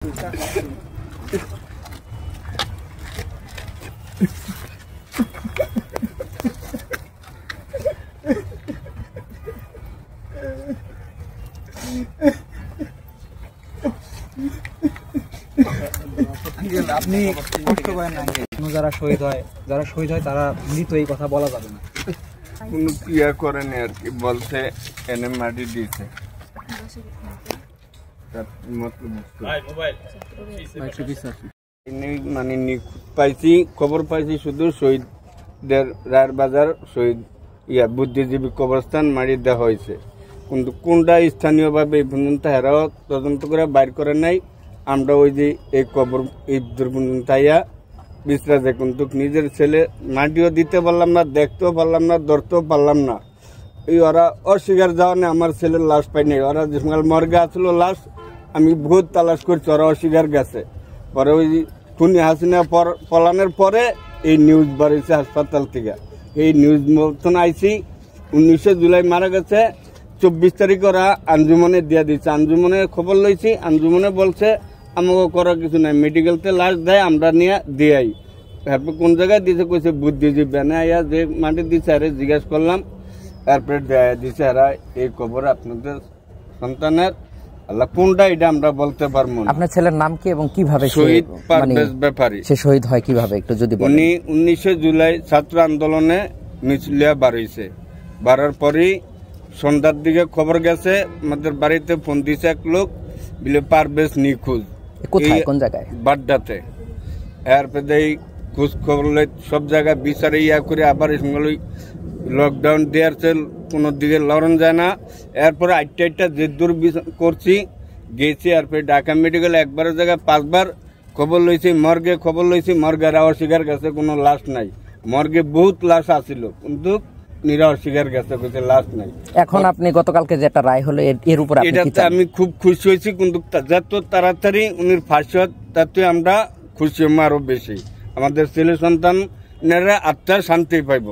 আপনি কষ্ট করেন না, যারা শহীদ হয় তারা মৃত, এই কথা বলা যাবে না। কোনো ক্রিয়া করেনি আর কি, বলছে এনে মাটি দিয়েছে। মানে নিখুঁত পাইছি, খবর পাইছি শুধু শহীদদের রায়ের বাজার শহীদ বুদ্ধিজীবী কবরস্থান মারি দেওয়া হয়েছে, কিন্তু কোনটা স্থানীয়ভাবে এই পর্যন্ত হেরাও তদন্ত করে বাইর করে নাই। আমরা ওই যে এই কবর এই দুর্বৃত্তাইয়া বিশ্রাজে, কিন্তু নিজের ছেলে মাটিও দিতে পারলাম না, দেখতেও পারলাম না, ধরতেও পারলাম না। এই ওরা অস্বীকার যাওয়ানে আমার ছেলের লাশ পাইনি। ওরা যে মর্গে আসলো লাশ, আমি বহুত তালাশ করছি, ওরা অস্বীকার গেছে। পরে ওই খুনি হাসিনা পলানের পরে এই নিউজ বাড়িছে হাসপাতাল থেকে। এই নিউজ মতন আইসি 19 জুলাই মারা গেছে, 24 তারিখ ওরা আঞ্জুমনে দিয়া দিচ্ছে। আঞ্জুমনে খবর লইছি, আঞ্জুমনে বলছে আমাকে করার কিছু নাই, মেডিকেলতে লাশ দেয়, আমরা নিয়ে দিয়াই। তারপর কোন জায়গায় দিছে কইছে বুদ্ধিজীবী বেনে আইয়া যে মাটি দিছে আরে জিজ্ঞাসা করলাম, তারপরে দেয়া দিছে এরা এই খবর আপনাদের সন্তানের। আল্লাহ কোনটা এটা আমরা বলতে পারবো না। আপনার ছেলের নাম কি এবং কিভাবে শহীদ পারভেজ ব্যাপারী সে শহীদ হয় কিভাবে একটু যদি বলেন। উনি 19 জুলাই ছাত্র আন্দোলনে মিছিলিয়া বাড়িছে, বাড়ার পরই সন্ধ্যার দিকে খবর গেছে আমাদের বাড়িতে, ফোন দিছে এক লোক বলে পারভেজ নিখোঁজ। কোথায়, কোন জায়গায়? বাড্ডাতে। এরপরে এই খোঁজ খবর সব জায়গায় বিচারে ইয়া করে আবার লকডাউন দেওয়ার কোনো দিকে লড়ন যায় না। এরপরে আটটা যে দূর করছি গেছি, এরপরে ঢাকা মেডিকেল একবারের জায়গায় 5 বার খবর লইছি, মর্গে খবর লইছি, মর্গের অস্বীকার গেছে কোনো লাশ নাই। মর্গে বহুত লাশ আসিল, কিন্তু অস্বীকার গেছে লাশ নাই। এখন আপনি গতকালকে যে একটা রায় হলো এর উপর এটাতে আমি খুব খুশি হয়েছি, কিন্তু যত তাড়াতাড়ি উনির ফাঁসি হয় তাতে আমরা খুশি হবো আরো বেশি। আমাদের ছেলে সন্তানেরা আত্মার শান্তি পাইব।